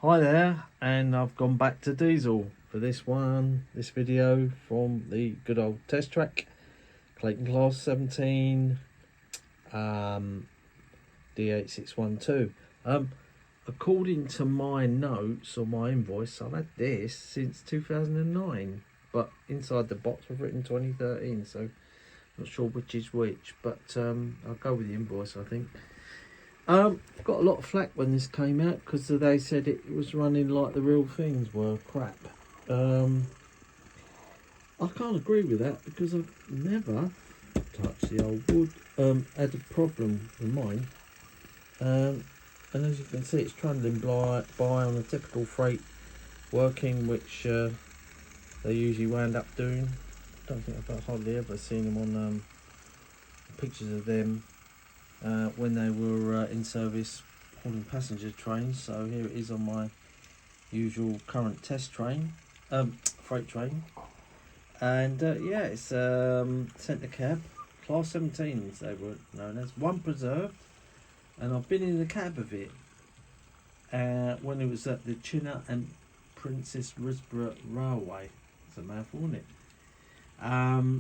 Hi there, and I've gone back to diesel for this video from the good old test track, Clayton Class 17 D8612. According to my notes or my invoice, I've had this since 2009, but inside the box I've written 2013, so not sure which is which, but I'll go with the invoice, I think. Got a lot of flack when this came out because they said it was running like the real things were crap. I can't agree with that because I've never touched the old wood. Had a problem with mine, and as you can see, it's trundling by on a typical freight working, which they usually wound up doing. I don't think I've hardly ever seen them on pictures of them when they were in service hauling passenger trains. So here it is on my usual current test train, freight train, and yeah, it's centre cab, class 17 as they were known as, one preserved, and I've been in the cab of it when it was at the Chinner and Princess Risborough Railway. It's a mouthful, isn't it?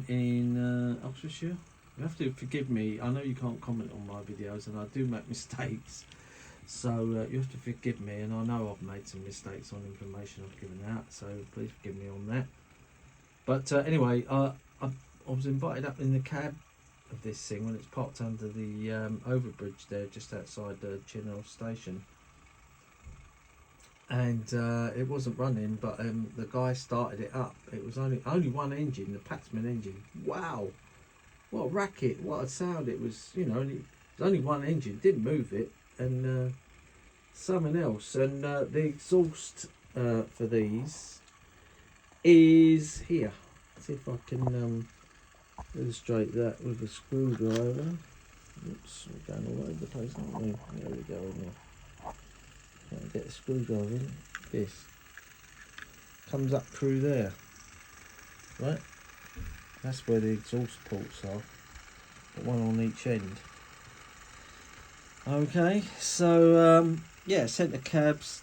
In Oxfordshire. You have to forgive me, I know you can't comment on my videos and I do make mistakes, so you have to forgive me, and I know I've made some mistakes on information I've given out, so please forgive me on that. But anyway, I was invited up in the cab of this thing when it's parked under the overbridge there just outside the Chinner station, and it wasn't running, but the guy started it up. It was only one engine, the Paxman engine. Wow, what a racket, what a sound it was. You know, it was only one engine, didn't move it, and something else. And the exhaust for these is here. Let's see if I can illustrate that with a screwdriver. Oops, we're going all over the place, aren't we? There we go. Can't get a screwdriver in. This comes up through there, right? That's where the exhaust ports are, one on each end. Okay, so yeah, centre cabs,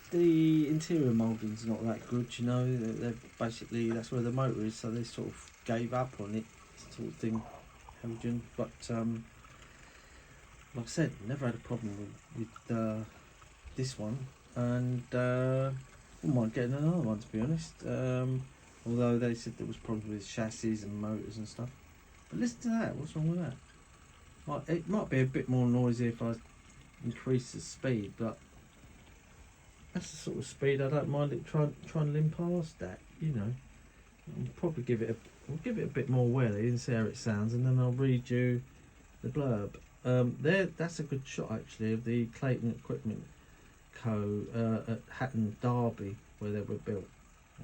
the interior moulding's not that good, you know. They're basically, that's where the motor is, so they sort of gave up on it, sort of thing, Heljan. But like I said, never had a problem with this one, and wouldn't mind getting another one, to be honest. Although they said there was problems with chassis and motors and stuff. But listen to that, what's wrong with that? It might be a bit more noisy if I increase the speed, but that's the sort of speed I don't mind it trying to limp past that, you know. I'll probably give it a bit more welly and see how it sounds, and then I'll read you the blurb. That's a good shot actually of the Clayton Equipment Co. At Hatton, Derby, where they were built.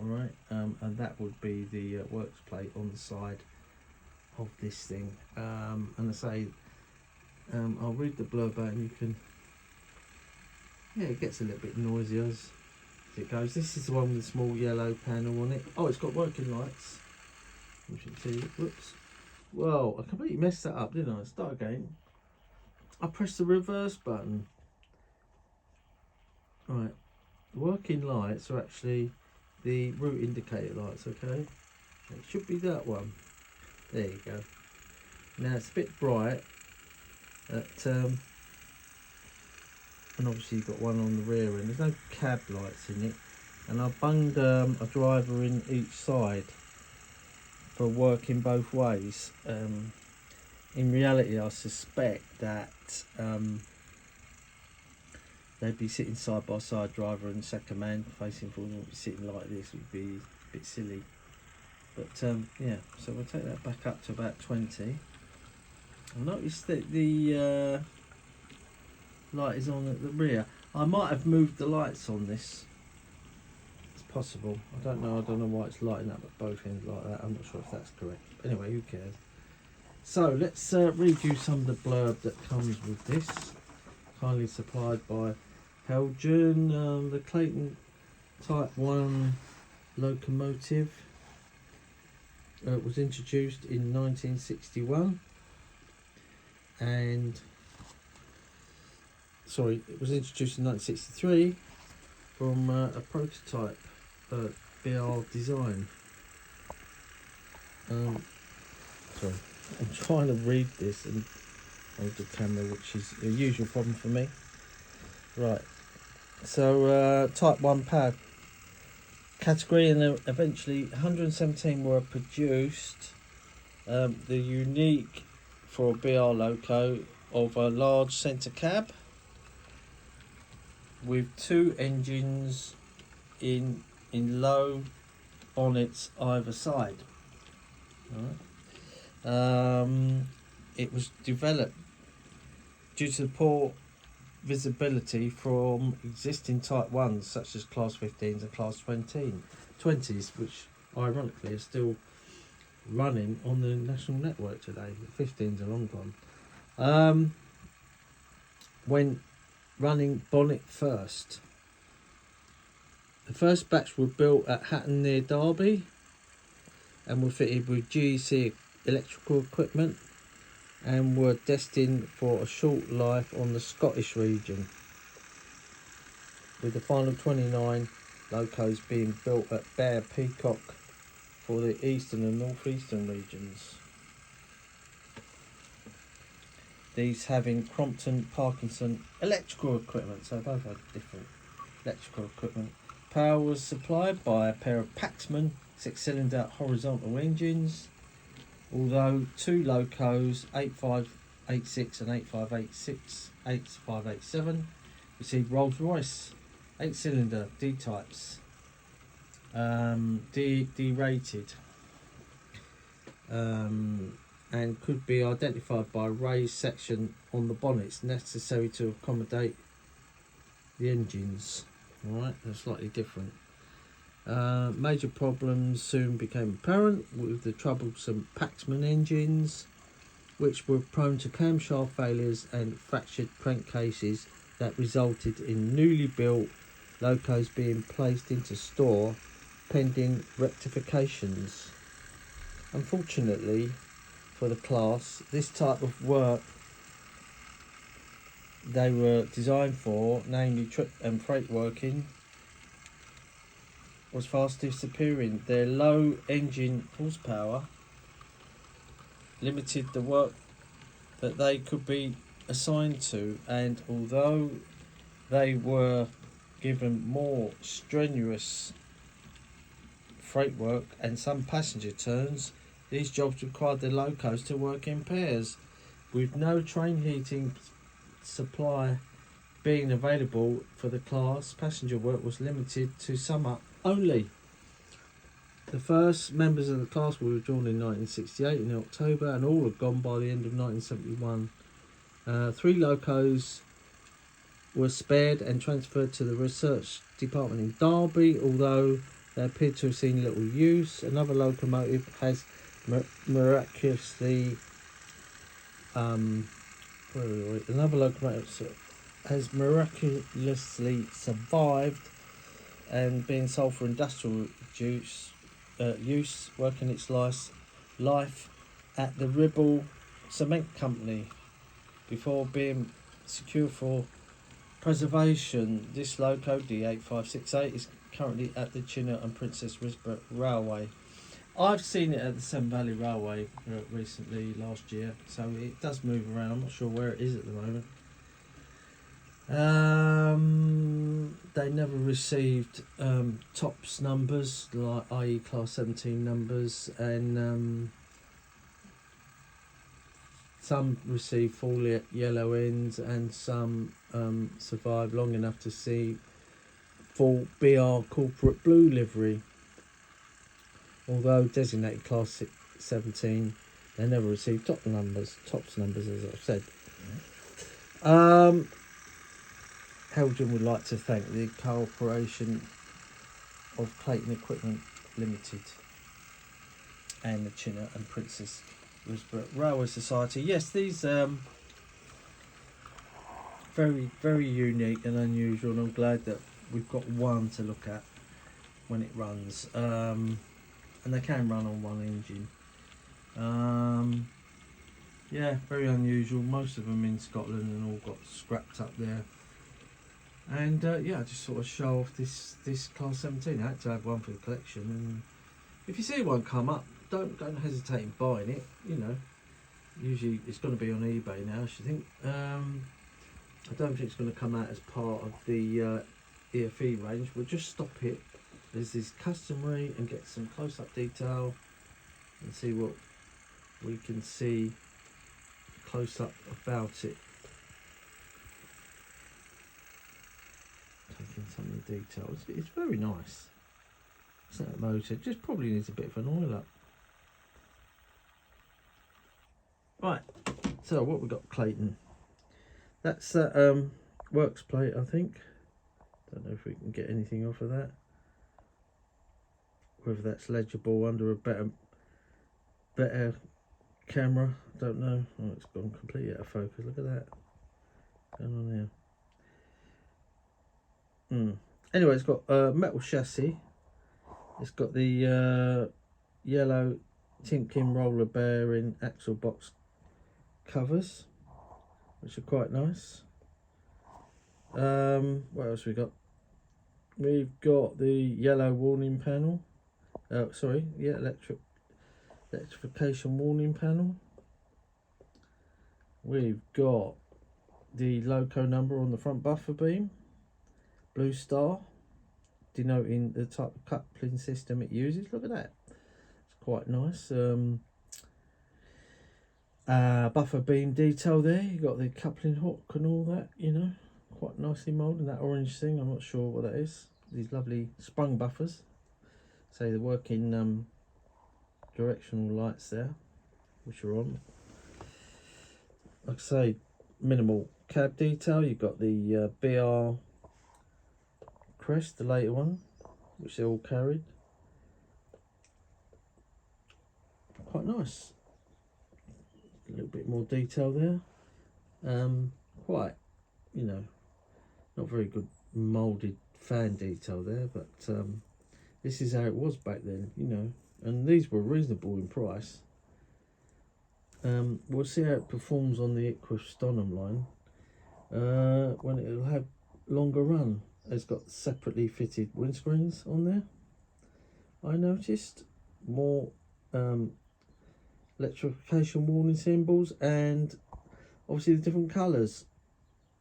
Alright, and that would be the works plate on the side of this thing. And I say, I'll read the blurb out and you can, yeah, it gets a little bit noisy as it goes. This is the one with the small yellow panel on it. Oh, it's got working lights. You should see, whoops. Well, I completely messed that up, didn't I? Start again. I pressed the reverse button. Right, the working lights are actually the route indicator lights, okay? It should be that one. There you go. Now it's a bit bright, and obviously you've got one on the rear end. There's no cab lights in it, and I bunged a driver in each side for working both ways. In reality, I suspect that they'd be sitting side by side, driver and second man facing forward, would be sitting like this, would be a bit silly. But yeah, so we'll take that back up to about 20. I noticed that the light is on at the rear. I might have moved the lights on this. It's possible. I don't know why it's lighting up at both ends like that. I'm not sure if that's correct. But anyway, who cares? So let's read you some of the blurb that comes with this. Kindly supplied by Heljan. The Clayton Type 1 locomotive was introduced in 1961, and sorry, it was introduced in 1963 from a prototype BR design. Sorry, I'm trying to read this and hold the camera, which is a usual problem for me. Right, so Type 1 power category, and eventually 117 were produced. The unique for a BR loco of a large centre cab with 2 engines in low bonnets either side. Right. It was developed due to the poor visibility from existing Type 1s such as Class 15s and Class 20s, which ironically are still running on the national network today. The 15s are long gone. When running bonnet first. The first batch were built at Hatton near Derby and were fitted with GEC electrical equipment and were destined for a short life on the Scottish region, with the final 29 locos being built at Bear Peacock for the eastern and northeastern regions. These having Crompton Parkinson electrical equipment, so both had different electrical equipment. Power was supplied by a pair of Paxman 6-cylinder horizontal engines, although 2 locos, 8586 and 8587, received Rolls-Royce 8-cylinder D-types, D-rated, and could be identified by a raised section on the bonnets necessary to accommodate the engines. Alright, they're slightly different. Major problems soon became apparent with the troublesome Paxman engines, which were prone to camshaft failures and fractured crankcases that resulted in newly built locos being placed into store pending rectifications. Unfortunately for the class, this type of work they were designed for, namely trip and freight working, was fast disappearing. Their low engine horsepower limited the work that they could be assigned to, and although they were given more strenuous freight work and some passenger turns, these jobs required the locos to work in pairs, with no train heating supply being available for the class. Passenger work was limited to summer only. The first members of the class were withdrawn in 1968 in October, and all had gone by the end of 1971. 3 locos were spared and transferred to the research department in Derby, although they appeared to have seen little use. Another locomotive has miraculously survived and being sold for industrial use, working its life at the Ribble Cement Company before being secure for preservation. This loco, D8568, is currently at the Chinner and Princess Risborough Railway. I've seen it at the Severn Valley Railway recently, last year, so it does move around. I'm not sure where it is at the moment. They never received tops numbers, like i.e. class 17 numbers, and some received full yellow ends, and some survived long enough to see full BR corporate blue livery. Although designated class 17, they never received tops numbers, as I've said. Heljan would like to thank the cooperation of Clayton Equipment Limited and the Chinner and Princess Risborough Railway Society. Yes, these very, very unique and unusual, and I'm glad that we've got one to look at when it runs. And they can run on one engine. Yeah, very unusual. Most of them in Scotland and all got scrapped up there And yeah, I just sort of show off this Class 17. I had to have one for the collection, and if you see one come up, don't hesitate in buying it. You know, usually it's going to be on eBay now, I should think. I don't think it's going to come out as part of the EFE range. We'll just stop it as is customary and get some close-up detail and see what we can see close-up about it. Taking some of the details. It's very nice. That motor just probably needs a bit of an oil up. Right, so what we got, Clayton? That's that works plate, I think. Don't know if we can get anything off of that. Whether that's legible under a better camera, don't know. Oh, it's gone completely out of focus. Look at that going on here. Anyway, it's got a metal chassis. It's got the yellow Timken roller bearing axle box covers, which are quite nice. What else we got? We've got the yellow warning panel. Electrification warning panel. We've got the loco number on the front buffer beam. Blue star, denoting the type of coupling system it uses. Look at that. It's quite nice. Buffer beam detail there. You got the coupling hook and all that, you know, quite nicely moulded. That orange thing, I'm not sure what that is. These lovely sprung buffers. So the working directional lights there, which are on. Like I say, minimal cab detail. You've got the BR crest, the later one, which they all carried. Quite nice. A little bit more detail there. Quite, you know, not very good moulded fan detail there, but this is how it was back then, you know, and these were reasonable in price. We'll see how it performs on the Equus Stonham line when it'll have longer run. It's got separately fitted windscreens on there. I noticed more electrification warning symbols, and obviously the different colours,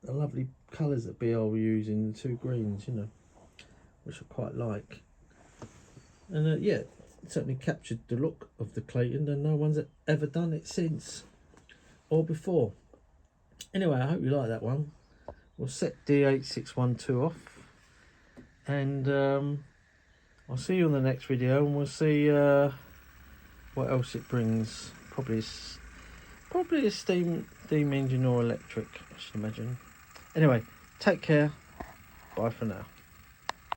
the lovely colours that BR were using, the two greens, you know, which I quite like. And yeah, it certainly captured the look of the Clayton, and no one's ever done it since or before. Anyway, I hope you like that one. We'll set D8612 off, and I'll see you on the next video, and we'll see what else it brings. Probably a steam engine or electric, I should imagine. Anyway, take care. Bye for now.